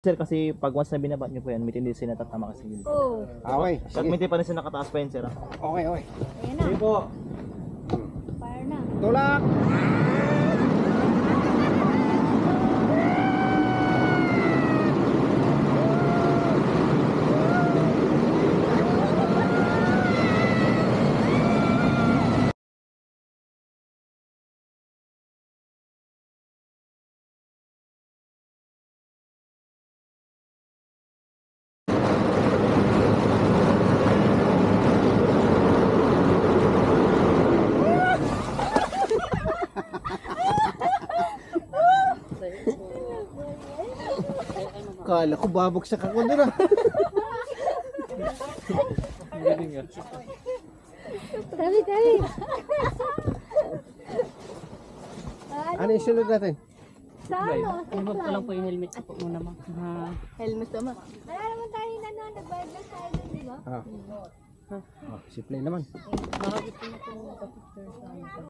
Sir, kasi pag once na binabat nyo po yan, may tendency na tatama kasi yun. Oo. Okay, Pag sige. may pa rin siya nakataas pa yun, sir. Okay, okay. Ayan na. Sige po. Fire na. Tulak! Kala ko babagsak ako doon ah. Tabi, tabi. Ano yung sunod natin? Sa ano? Huwag ko lang po yung helmet ko muna ma. Helmet naman. Wala naman tayo na no, nagbayad lang tayo dun, di ba? Ah. Oh, si Play naman. Bakit po na po